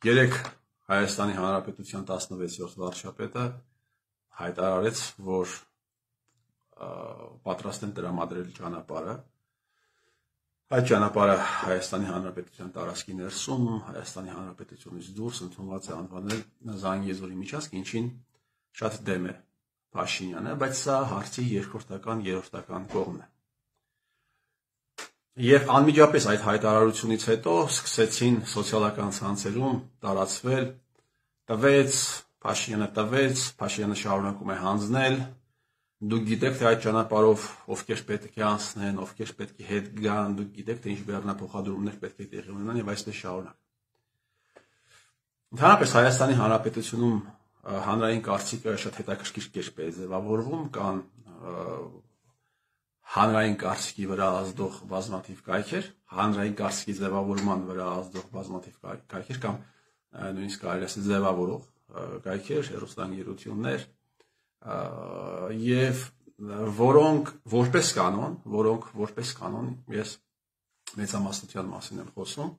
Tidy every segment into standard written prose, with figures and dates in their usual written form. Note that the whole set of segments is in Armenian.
Երեք Հայաստանի Հանրապետության 16-րդ վարչապետը հայտարարեց, որ պատրաստ են տրամադրել ճանապարհը։ Այդ ճանապարհը Հայաստանի Հանրապետության տարածքի ներսում, Հայաստանի Հանրապետությունից դուրս ընդունված է անվանել Զանգեզուրի միջանցք, ինչին շատ դեմ է Փաշինյանը, բայց սա հարցի երկրորդական, երրորդական կողմն է։ Եվ անմիջապես այդ հայտարարությունից հետո սկսեցին սոցիալական ցանցերում տարածվել տվեց, Փաշինյանը շարունակում է հանձնել, դուք գիտեք, թե այդ ճանապարհով ովքեր պետք է անցնեն, ովքեր պետք է հետ գան, դուք գիտեք, թե ինչ բեռնափոխադրումներ պետք է տեղի ունենան եւ այսպես շարունակ։ Ընդհանրապես Հայաստանի Հանրապետությունում հանրային կարծիքը շատ հետաքրքիր կերպ է ձևավորվում, կան հանրային կարծիքի վրա ազդող բազմաթիվ կայքեր, հանրային կարծիքի ձևավորման վրա ազդող բազմաթիվ կայքեր կամ նույնիսկ կարելի է ասել ձևավորող կայքեր, հեռուստաընկերություններ, եւ որոնք որպես կանոն, ես մեծամասնության մասին եմ խոսում,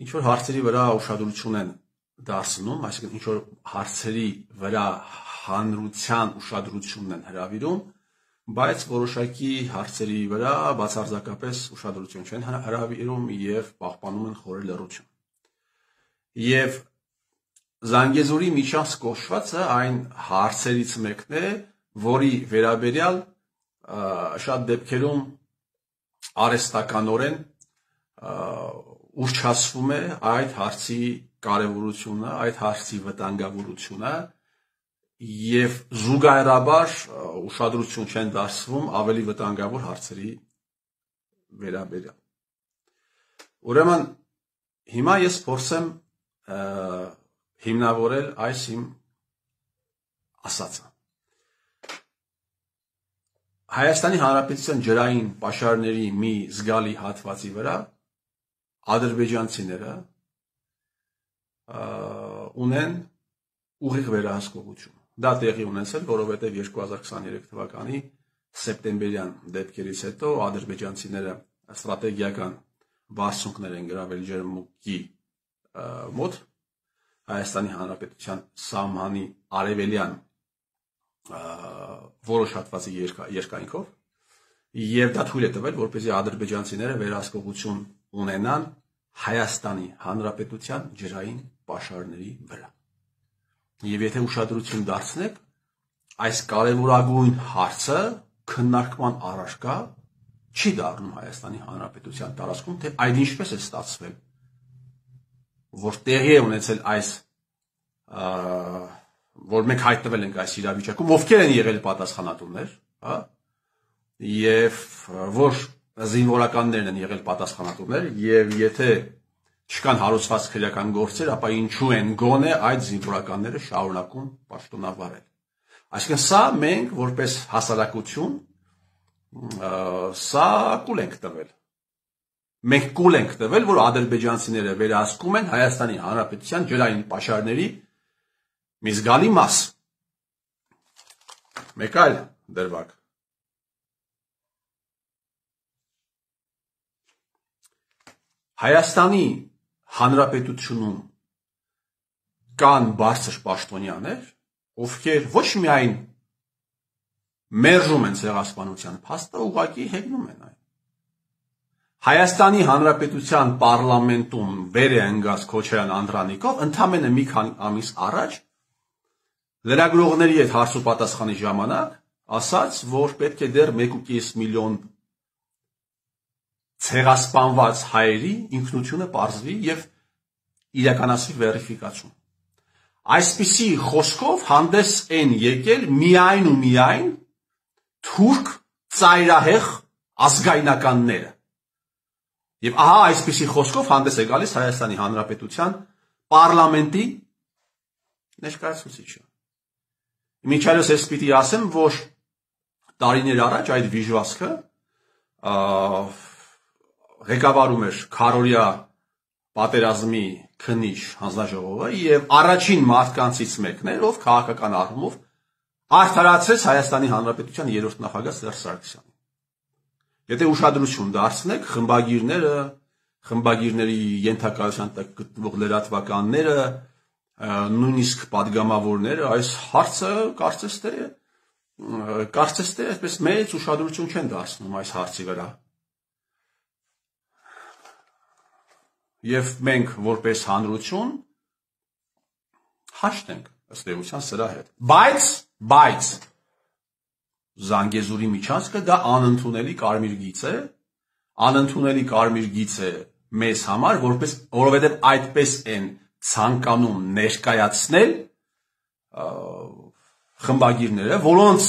ինչ որ հարցերի վրա ուշադրություն են դարձնում, այսինքն ինչ որ հարցերի վրա հանրության ուշադրությունն են հրավիրում, բայց որոշակի հարցերի վրա բացարձակապես ուշադրություն չեն հրավիրում եւ պահպանում են խորը լռություն։ Եվ Զանգեզուրի միջանցք կոչվածը այն հարցերից մեկն է, որի վերաբերյալ շատ դեպքերում արհեստականորեն ուռճացվում է այդ հարցի կարևորությունը, այդ հարցի վտանգավորությունը եւ զուգահեռաբար ուշադրություն չեն դարձվում ավելի վտանգավոր հարցերի վերաբերյալ։ Ուրեմն հիմա ես փորձեմ հիմնավորել այս իմ ասածը։ Հայաստանի Հանրապետության ջրային պաշարների մի զգալի հատվածի վրա ադրբեջանցիները ունեն ուղիղ վերահսկողություն։ Դա տեղի ունեցել, որովհետև 2023 թվականի սեպտեմբերյան դեպքերից հետո ադրբեջանցիները ստրատեգիական բարձունքներ են գրավել ջերմուկի մոտ Հայաստանի Հանրապետության սահմանի արևելյան որոշ հատվածի երկայնքով եւ դա թույլ է տվել, որպեսզի ադրբեջանցիները վերահսկողություն ունենան Հայաստանի Հանրապետության ջրային պաշարների վրա։ Եվ եթե ուշադրություն դարձնեք, այս կարևորագույն հարցը քննարկման առարկա չի դառնում Հայաստանի Հանրապետության տարածքում, թե այդ ինչպես է ստացվել, որ տեղի է ունեցել այս, որ մենք հայտնվել ենք այս իրավիճակում, ովքեր են եղել պատասխանատուներ, հա, եւ որ զինվորականներն են եղել պատասխանատուներ, եւ եթե չկան հարուցված քրեական գործեր, ապա ինչու են գոնե այդ զինվորականները շարունակում պաշտոնավարել։ Այսինքն սա մենք որպես հասարակություն սա կուլ ենք տվել։ Մենք կուլ ենք տվել, որ ադրբեջանցիները վերահսկում են Հայաստանի Հանրապետության ջրային պաշարների մի զգալի մաս։ Մեկ այլ դրվագ։ Հայաստանի Հանրապետությունում կան բարձր պաշտոնյաներ, ովքեր ոչ միայն մերժում են ցեղասպանության փաստը, ուղղակի հեգնում են այն։ Հայաստանի Հանրապետության պարլամենտում վեր է ընկած Քոչարյան Անդրանիկով ընդամենը մի քանի ամիս առաջ լրագրողների հետ հարց ու պատասխանի ժամանակ ասաց, որ պետք է դեռ 1.5 միլիոն ցեղասպանված հայերի ինքնությունը պարզվի եւ իրականացվի վերիֆիկացում։ Այսպիսի խոսքով հանդես են եկել միայն ու միայն թուրք ծայրահեղ ազգայնականները։ Եվ ահա այսպիսի խոսքով հանդես է գալիս Հայաստանի Հանրապետության պարլամենտի ներկայացուցիչը։ Միջալյուս ես պիտի ասեմ, որ տարիներ առաջ այդ վիժվածքը ղեկավարում էր քարորյա պատերազմի քննիչ հանձնաժողովը եւ առաջին մարդկանցից մեկն էր, ով քաղաքական առումով արդարացրեց Հայաստանի Հանրապետության երրորդ նախագահ Սերժ Սարգսյանին։ Եթե ուշադրություն դարձնեք, խմբագիրները, խմբագիրների ենթակայության տակ գտնվող լրատվականները, նույնիսկ падգամավորները այս հարցը կարծես թե այսպես մեծ ուշադրություն չեն դարձնում այս հարցի վրա։ Եվ մենք որպես հանրություն հաշտ ենք ըստ էության սրա հետ։ Բայց Զանգեզուրի միջանցքը դա անընդունելի կարմիր գիծ է, անընդունելի կարմիր գիծ է մեզ համար, որովհետև այդպես են ցանկանում ներկայացնել խմբագիրները, որոնց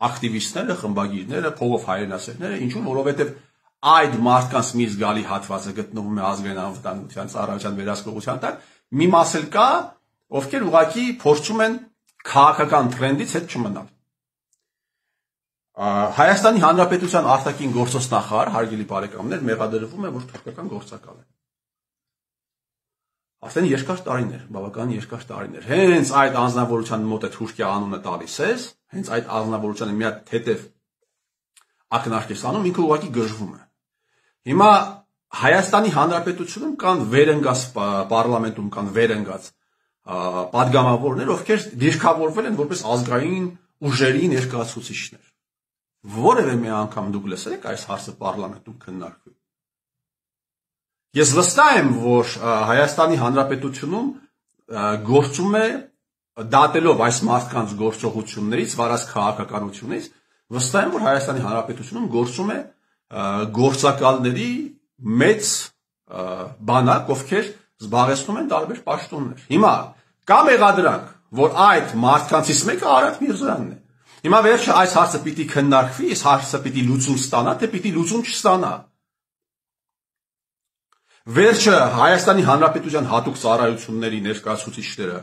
ակտիվիստները, խմբագիրները, փողով հայրենասերները, ինչու՞, որովհետև այդ մարդկանց մի զգալի հատվածը գտնվում է ազգային անվտանգության ծառայության վերահսկողության տակ, մի մաս էլ կա, ովքեր ուղղակի փորձում են քաղաքական տրենդից հետ չմնալ։ Հայաստանի Հանրապետության արտաքին գործոս նախարար, հարգելի բարեկամներ, մեղադրվում է, որ թուրքական գործակալ է։ Արդեն երկար տարիներ, բավական երկար տարիներ։ Հենց այդ անձնավորության մոտ է Թուրքիա անունը տալիս ես, հենց այդ անձնավորությանը մի հատ թեթև ակնարկ ես անում, ինքը ուղղակի գժվում է։ Հիմա Հայաստանի Հանրապետությունում կան վերընկած պարլամենտում կան վերընկած падգամավորներ, ովքեր դիրքավորվել են որպես ազգային ուժերի ներկայացուցիչներ։ Որևէ մի անգամ դուք լսել եք այս հարցը պարլամենտում քննարկվի։ Ես վստահ եմ, որ Հայաստանի Հանրապետությունում գործում է դատելով այս մարդկանց գործողություններից, վարած քաղաքականությունից, վստահ եմ, որ Հայաստանի Հանրապետությունում գործում է գործակալների մեծ բանակ, ովքեր զբաղեցնում են տարբեր պաշտոններ։ Հիմա կա մեղադրանք, որ այդ մարդկանցից մեկը Արարատ Միրզոյանն է։ Հիմա վերջը այս հարցը պիտի քննարկվի, այս հարցը պիտի լուծում ստանա, թե պիտի լուծում չստանա։ Վերջը Հայաստանի Հանրապետության հատուկ ծառայությունների ներկայացուցիչները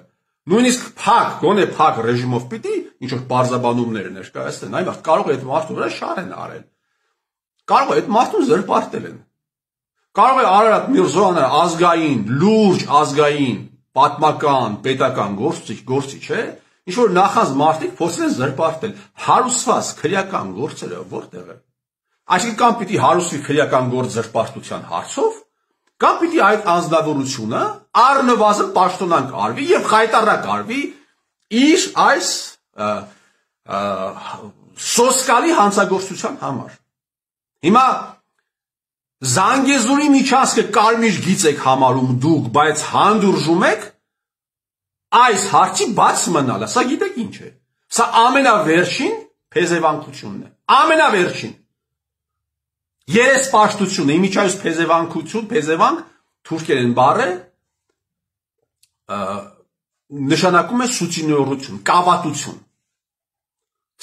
նույնիսկ գոնե փակ ռեժիմով պիտի ինչ-որ պարզաբանումներ ներկայացնեն, այլ կարող է այդ մարդու վրա շահ են արել։ Կարող է այդ մարդուն զրպարտել են։ Կարող է Արարատ Միրզոյանը ազգային, լուրջ ազգային, պատմական, պետական գործիչ է, ինչ-որ նախանձ մարդիկ փորձել են զրպարտել, հարուսված քրեական գործերը որտեղ է։ Այսինքն կամ պիտի հարուսվի քրեական գործ զրպարտության հարցով, կամ պիտի այդ անձնավորությունը առնվազն պաշտոնանկ արվի եւ խայտարակ արվի իր այս սոսկալի հանցագործության համար։ Հիմա Զանգեզուրի միջանցքը կարմիր գիծ եք համարում դուք, բայց հանդուրժում եք այս հարցի բաց մնալը, սա գիտեք ինչ է։ Սա ամենավերջին փեզևանքությունն է։ Ամենավերջին։ Երեսպաշտությունը, իմիջայից փեզևանք թուրքերեն բառը նշանակում է սուտինյորություն, կավատություն։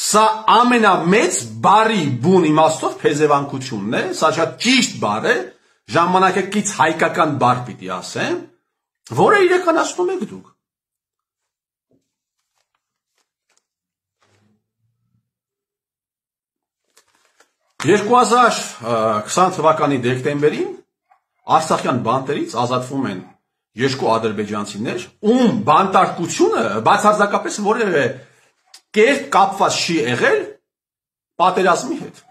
Սա ամենամեծ բարի բուն իմաստով փեզևանքությունն է, սա շատ ճիշտ բառ է, ժամանակակից հայկական բառ պիտի ասեմ, որը իրականացնում եք դուք։ «2020 թվականի դեկտեմբերին Արցախյան բանտերից ազատվում են երկու ադրբեջանցիներ, ում բանտարկությունը բացարձակապես որևէ կերպ կապված չի եղել պատերազմի հետ։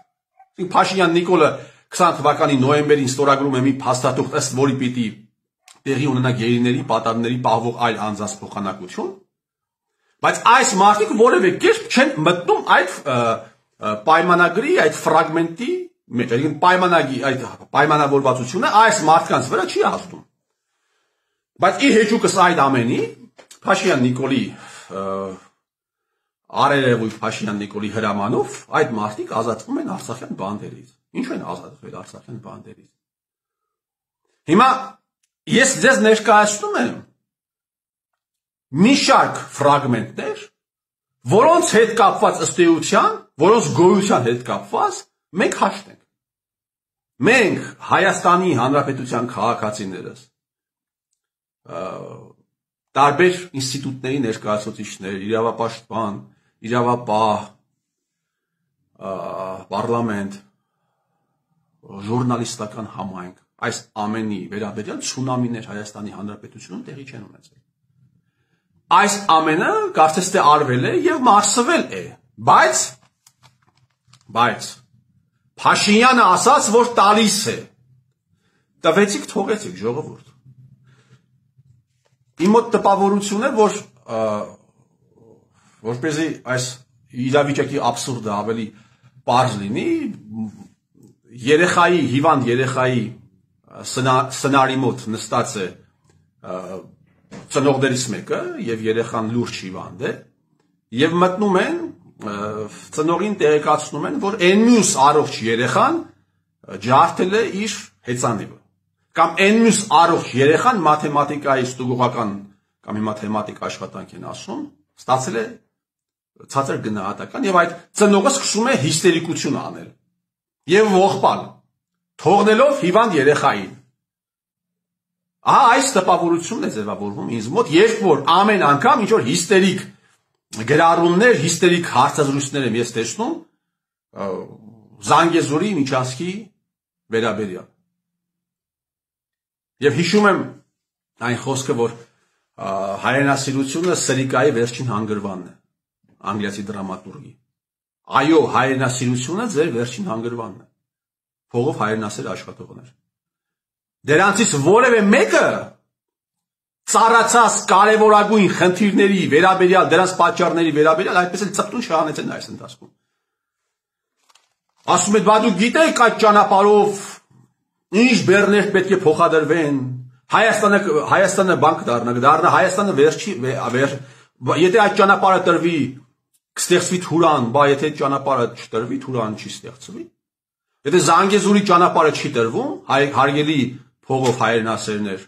Փաշինյան Նիկոլը 20 թվականի նոյեմբերին ստորագրում է մի փաստաթուղթ, ըստ որի պիտի տեղի ունենա գերիների, պատանդների պահվող այլ անձանց փոխանակություն, բայց այս մարդիկ որևէ կերպ չեն մտնում այդ պայմանագրի, այդ ֆրագմենտի մեջ, այսինքն պայմանագի այդ պայմանավորվածությունը այս մարդկանց վրա չի ազդում։ Բայց ի հեճուկս այդ ամենի Փաշինյան Նիկոլի Արերևույթ Փաշինյան Նիկոլի հրամանով այդ մարդիկ ազատվում են Արցախյան բանդերից։ Ինչու են ազատվել Արցախյան բանդերից։ Հիմա ես ձեզ ներկայացնում եմ մի շարք ֆրագմենտներ, որոնց հետ կապված ըստ էության, որոնց գոյության հետ կապված մենք հաշտ ենք։ Մենք Հայաստանի Հանրապետության քաղաքացիներս տարբեր ինստիտուտների ներկայացուցիչներ, իրավապաշտպան, իրավապահ, պարլամենտ, ժուրնալիստական համայնք, այս ամենի վերաբերյալ ցունամիներ Հայաստանի Հանրապետությունում տեղի չեն ունեցել։ Այս ամենը կարծես թե արվել է եւ մարսվել է, բայց Փաշինյանը ասաց, որ տալիս է։ տվեցիք, թողեցիք, ժողովուրդ։ Իմ մոտ տպավորություն է, որ որպեսզի այս իրավիճակի աբսուրդը ավելի պարզ լինի, երեխայի, հիվանդ երեխայի սնարի մոտ նստած է ծնողներից մեկը եւ երեխան լուրջ հիվանդ է եւ մտնում են ծնողին տեղեկացնում են, որ այն մյուս առողջ երեխան ջարդել է իր հեծանիվը կամ այն մյուս առողջ երեխան մաթեմատիկայի ստուգողական կամ մաթեմատիկ աշխատանք են ասում, ստացել է ցածր գնահատական եւ այդ ծնողը սկսում է հիստերիկություն անել եւ ողբալ թողնելով հիվանդ երեխային։ Ահա այս տպավորությունն է ձևավորվում ինձ մոտ, երբ որ ամեն անգամ ինչ որ հիստերիկ գրառումներ, հիստերիկ հարցազրույցներ եմ ես տեսնում Զանգեզուրի միջանցքի վերաբերյալ։ Եվ հիշում եմ այն խոսքը, որ հայրենասիրությունը Սրիկայի վերջին հանգրվանն է, անգլիացի դրամատուրգի։ Այո, հայրենասիրությունը ձեր վերջին հանգրվանն է, փողով հայրենասեր աշխատողներ։ Դրանցից որևէ մեկը ծառացած կարևորագույն խնդիրների վերաբերյալ, դրանց պատճառների վերաբերյալ այդպես էլ ծպտուն չհանեցեն այս ընթացքում։ Ասում եք, բա դուք գիտեք այդ ճանապարհով ինչ բեռներ պետք է փոխադրվեն, Հայաստանը բանկ դառնա, Հայաստանը վերջի, եթե այդ ճանապարհը տրվի, կստեղծվի Թուրան, բա եթե այդ ճանապարհը չտրվի, Թուրան չի ստեղծվի։ Եթե Զանգեզուրի ճանապարհը չի տրվում, հարգելի փողով հայրենասերներ,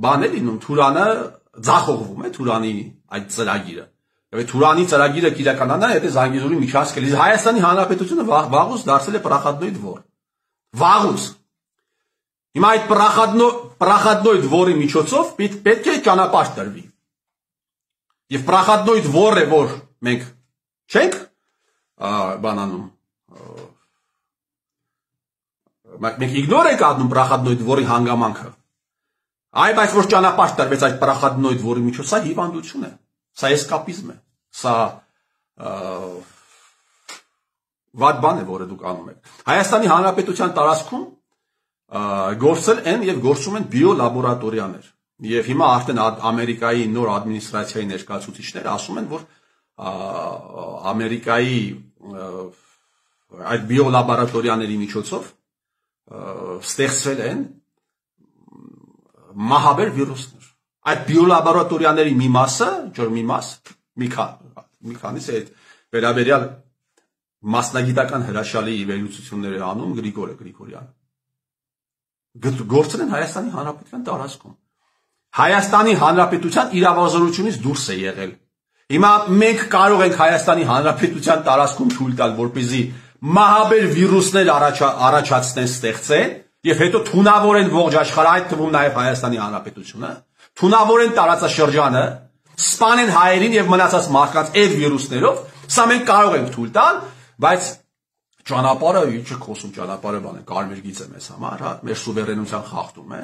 բան է լինում, Թուրանը ձախողվում է, Թուրանի այդ ծրագիրը։ Եվ Թուրանի ծրագիրը կիրականանա, եթե Զանգեզուրի միջանցքը լինի, Հայաստանի Հանրապետությունը վաղուց դարձել է պրախադնոյ դվոր։ Վաղուց։ Հիմա այդ պրախադնոյ դվորի միջոցով պետք է ճանապարհ տրվի։ Եվ պրախադնոյ դվորը, որ մենք չենք բանանում, մենք իգնոր ենք անում պրախադնոյ դվորի հանգամանքը։ Այ բայց որ ճանապարհ տրվեց այդ պրախադնոյ դվորի միջոցով, սա հիվանդություն է, սա էսկապիզմ է, սա վատ բան է, որը դուք անում եք։ Հայաստանի Հանրապետության տարածքում գործել են եւ գործում են բիոլաբորատորիաներ։ Եվ հիմա արդեն Ամերիկայի նոր ադմինիստրացիայի ներկայացուցիչները ասում են, որ Ամերիկայի այդ բիոլաբորատորիաների միջոցով ստեղծվել են մահաբեր վիրուսներ։ Այդ բիոլաբորատորիաների մի մասը, մի քանիսը այդ վերաբերյալ մասնագիտական հրաշալի վերլուծություններ է անում Գրիգորյանը։ Գործել են Հայաստանի Հանրապետության տարածքում։ Հայաստանի Հանրապետության իրավազորությունից դուրս է եղել։ Հիմա մենք կարող ենք Հայաստանի Հանրապետության տարածքում թույլ տալ, որպեսզի մահաբեր վիրուսներ առաջացնեն, ստեղծեն, եւ հետո թունավորեն ողջ աշխարհը, այդ թվում նաեւ Հայաստանի Հանրապետությունը, թունավորեն տարածաշրջանը, սպանեն հայերին եւ մնացած մարդկանց այդ վիրուսներով, սա մենք կարող ենք թույլ տալ, բայց ճանապարհը, ինչը խոսում ճանապարհը բան է, կարմիր գիծ է մեզ համար, հա, մեր սուվերենության խախտում է։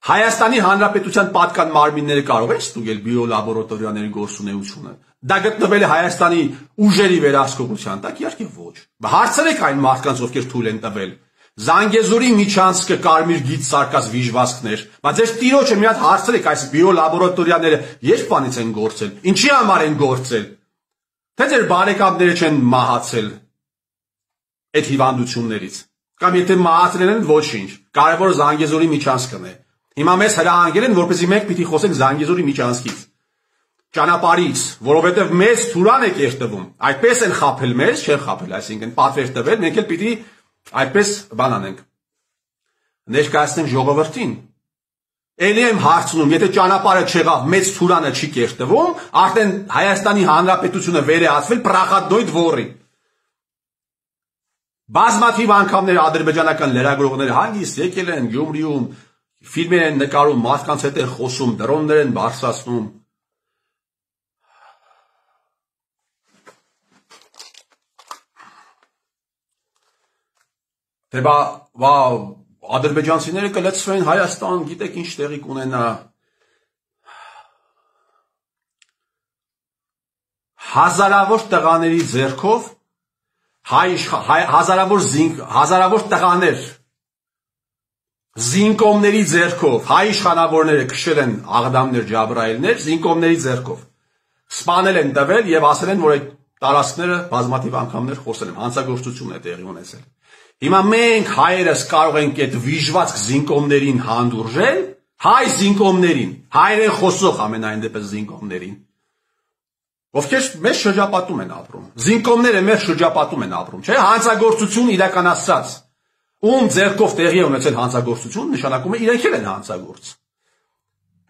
Հայաստանի Հանրապետության պատկան մարմինները կարող են ստուգել բիոլաբորատորիաների գործունեությունը։ Դա գտնվել է Հայաստանի ուժերի վերահսկողության տակ, իհարկե ոչ։ Հարցրեք այն մարդկանց, ովքեր թույլ են տվել։ Զանգեզուրի միջանցքը կարմիր գիծ սարկած վիժվածքներ, բայց ձեր տիրոջը մի հատ հարցրեք այս բիոլաբորատորիաները երբ բանից են գործել, ինչի համար են գործել, թե ձեր բարեկամները չեն մահացել այդ հիվանդություններից, կամ եթե մահացել են ոչինչ, կարևորը Զանգեզուրի միջանցքն է։ Հիմա մեզ հրահանգել են, որպեսզի մենք պիտի խոսենք Զանգեզուրի միջանցքից, ճանապարհից, որովհետև մեզ Թուրան է կերտվում, այդպես են խաբել մեզ, չեն խաբել, այսինքն պատվեր տվել, մենք էլ պիտի այդպես բան անենք, ներկայացնենք ժողովրդին։ Էլի եմ հարցնում, եթե ճանապարհը չեղավ, մեծ Թուրանը չի կերտվում, արդեն Հայաստանի Հանրապետությունը վերահսկվել պրախադնոյ դվորի։ Բազմաթիվ անգամներ ադրբեջանական լրագրողները հանգիստ եկել են Գյումրիում, ֆիլմեր են նկարում, մարդկանց հետ են խոսում, դրոններ են բարձրացնում։ Թե բա ադրբեջանցիները կլցվեն Հայաստան, գիտեք ինչ տեղի կունենա։ Հազարավոր տղաների ձեռքով հազարավոր տղաներ զինկոմների ձեռքով հայ իշխանավորները քշել են Աղդամներ, Ջաբրայելներ, զինկոմների ձեռքով սպանել են տվել եւ ասել են, որ այդ տարածքները բազմաթիվ անգամներ խոսել են, հանցագործություն է տեղի ունեցել։ Հիմա մենք հայերս կարող ենք այդ վիժված զինկոմներին հանդուրժել, հայ զինկոմներին, հայերեն խոսող ամենայն դեպս զինկոմներին, ովքեր մեզ շրջապատում են ապրում։ Զինկոմները մեզ շրջապատում են ապրում, չէ՞, հանցագործություն իրականացած։ Ում ձեռքով տեղի է ունեցել հանցագործություն, նշանակում է իրենք են հանցագործ։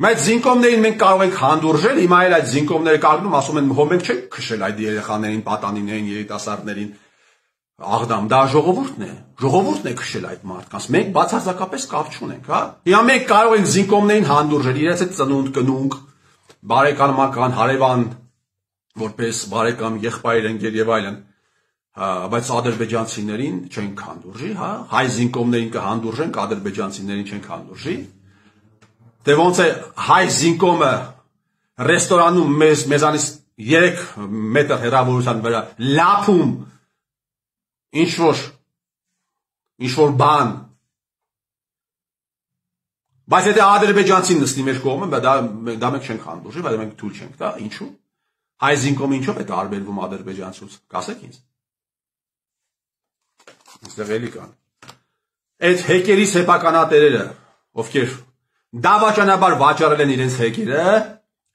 Այդ զինկոմներին մենք կարող ենք հանդուրժել, հիմա էլ այդ զինկոմները կանգնում, ասում են, հո մենք չենք քշել այդ երեխաներին, պատանիներին, երիտասարդներին Աղդամ, դա ժողովուրդն է քշել այդ մարդկանց։ Մենք բացարձակապես կապ չունենք, հա։ Հիմա մենք կարող ենք զինկոմներին հանդուրժել, իրենց այդ ծնունդ, կնունկ, բարեկամական, հարևան, որպես բարեկամ, եղբայր, ընկեր եւ այլն, բայց ադրբեջանցիներին չենք հանդուրժի, հա, հայ զինկոմներին կհանդուրժենք, ադրբեջանցիներին չենք հանդուրժի։ Դե ոնց է հայ զինկոմը ռեստորանում մեզանից 3 մետր հեռավորության վրա լափում ինչ որ բան, բայց եթե ադրբեջանցին նստի մեր կողմը, դա մենք չենք հանդուրժի, բայց մենք թույլ չենք տա, ինչու՞։ Հայ զինկոմը ինչով է տարբերվում ադրբեջանցուց, կասեք ինձ։ Այստեղ էլի կան։ Այդ հեկերի սեփականատերերը, ովքեր դավաճանաբար վաճառել են իրենց հեկերը,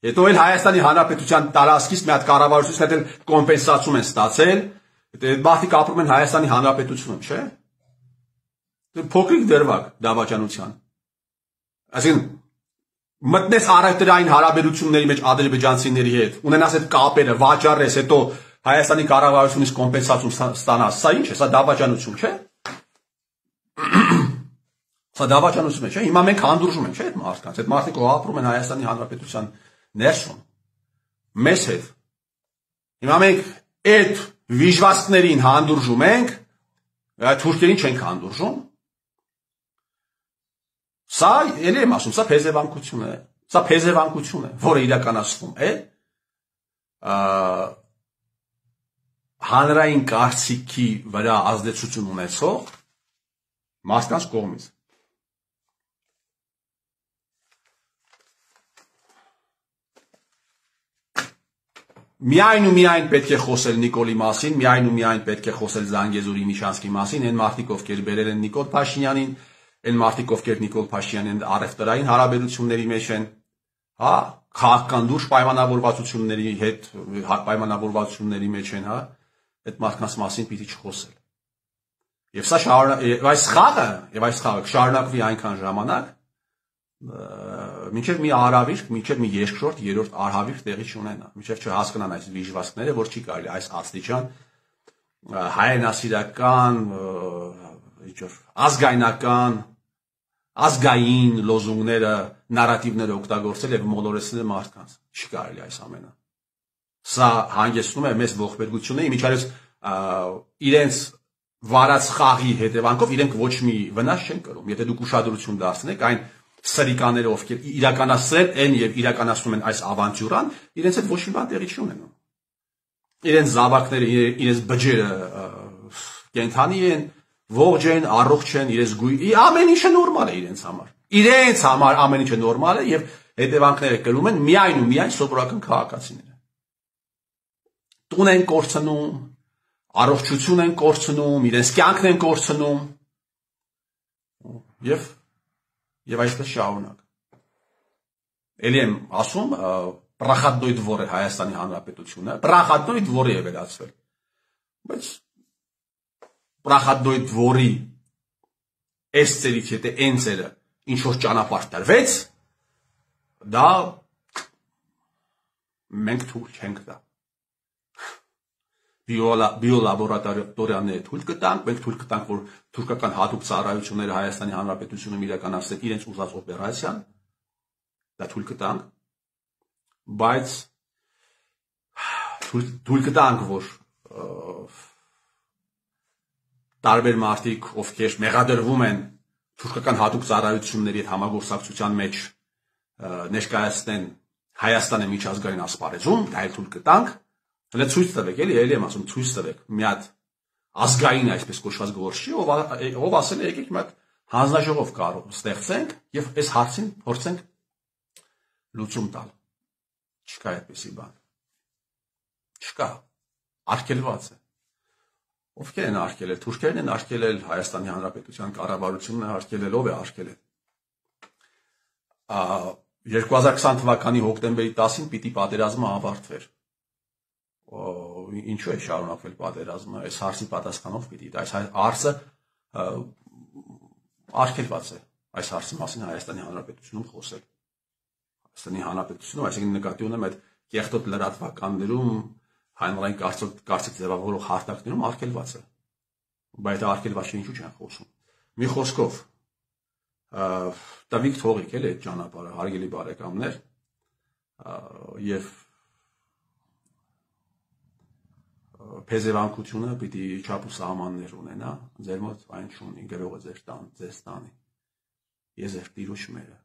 հետո էլ Հայաստանի Հանրապետության տարածքից մի հատ կառավարությունից հետ կոմպենսացիա են ստացել, այդ մարդիկ ապրում են Հայաստանի Հանրապետությունում, չէ՞։ Փոքրիկ դրվագ դավաճանության։ Այսինքն մտնես առևտրային հարաբերությունների մեջ ադրբեջանցիների հետ, ունենաս այդ կապերը, վաճառես, հետո Հայաստանի կառավարությունից կոմպենսացիա ստանաս, սա ինչ է, սա դավաճանություն չէ։ Սա դավաճանություն է, չէ։ Հիմա մենք հանդուրժում ենք, չէ՞, այդ մարդկանց, այդ մարդիկ ով ապրում են Հայաստանի Հանրապետության ներսում, մեզ հետ։ Հիմա մենք այդ վիժվածքներին հանդուրժում ենք, թուրքերին չենք հանդուրժում։ Սա էլի եմ ասում, սա փեզևանքություն է, սա փեզևանքություն է, որը իրականացվում է հանրային կարծիքի վրա ազդեցություն ունեցող մարդկանց կողմից։ Միայն ու միայն պետք է խոսել Նիկոլի մասին, միայն ու միայն պետք է խոսել Զանգեզուրի Միչանսկի մասին, այն մարդիկ, ովքեր բերել են Նիկոլ Փաշինյանին, այն մարդիկ, ովքեր Նիկոլ Փաշինյանին առևտրային հարաբերությունների մեջ են, հա, քաղաքական լուրջ պայմանավորվածությունների հետ պայմանավորվածությունների մեջ են, հա, այդ մարդկանց մասին պիտի չխոսել։ Եվ սա այս խաղը շարունակվի այնքան ժամանակ, մինչև մի արհավիրք, մինչև մի երկրորդ, երրորդ արհավիրք տեղի չունենա, մինչև չհասկանան այս վիժվածքները, որ չի կարելի այս աստիճան հայրենասիրական, ազգային լոզունգները, նարատիվները օգտագործել եւ մոլորեցնել մարդկանց։ Չի կարելի այս ամենը։ Սա հանգեցնում է մեծ ողբերգությունը, իմիջիայլոց իրենց վարած խաղի հետևանքով իրենք ոչ մի վնաս չեն կրում։ Եթե դուք ուշադրություն դարձնեք այն սրիկաները, ովքեր իրականացրել են եւ իրականացնում են այս ավանտյուրան, իրենց հետ ոչ մի բան տեղի չի ունենում։ Իրենց զավակները, իրենց բջերը կենթանի են, ողջ են, առողջ են, իրենց գույի, ամեն ինչը նորմալ է իրենց համար։ Իրենց համար ամեն ինչը նորմալ է եւ հետևանքները կրում են միայն ու միայն սովորական քաղաքացիները։ Տուն են կորցնում, առողջություն են կորցնում, իրենց կյանքն են կորցնում եւ այսպես շարունակ։ Էլի եմ ասում, պրախադնոյ դվոր է Հայաստանի Հանրապետությունը, պրախադնոյ դվորի է վերածվել։ Բայց պրախադնոյ դվորի այս ծերից եթե այն ծերը ինչ որ ճանապարհ տրվեց, դա մենք թույլ չենք տա։ Բիոլաբորատորիաները թույլ կտանք, մենք թույլ կտանք, որ թուրքական հատուկ ծառայությունները Հայաստանի Հանրապետությունում իրականացնեն իրենց ուզած օպերացիան, դա թույլ կտանք, բայց թույլ կտանք, որ տարբեր մարդիկ, ովքեր մեղադրվում են թուրքական հատուկ ծառայությունների հետ համագործակցության մեջ ներկայացնեն Հայաստանի միջազգային ասպարեզում, դա էլ թույլ կտանք։ Հələ ցույց տվեք, էլի եմ ասում, ցույց տվեք մի հատ ազգային այսպես կոչված գործի, ով ասել է եկեք մի հատ հանձնաժողով կարող ստեղծենք եւ այս հարցին փորձենք լուծում տալ։ Չկա այդպիսի բան։ Չկա։ Արգելված է։ Ովքեր են արգելել։ Թուրքերն են արգելել, Հայաստանի Հանրապետության կառավարությունն է արգելել, ով է արգելել։ 2020 թվականի հոկտեմբերի 10-ին պիտի պատերազմը ավարտվեր։ Ինչու է շարունակվել պատերազմը, այս հարցի պատասխանով պիտի դա այս հարցը արգելված է այս հարցի մասին Հայաստանի Հանրապետությունում խոսել։ Հայաստանի Հանրապետությունում, այսինքն նկատի ունեմ այդ կեղտոտ լրատվականներում, հանրային կարծիք ձևավորող հարթակներում արգելված է։ Բայց դա արգելված չէ, ինչու չեն խոսում։ Մի խոսքով տվիք թողիկ էլ այդ ճանապարհը, հարգելի բարեկամներ, եւ փեզևանկությունը պիտի չափ ու սահմաններ ունենա, ձեր մոտ այն չունի, գրողը ձեր տանի, ես ձեր տիրուշ մերը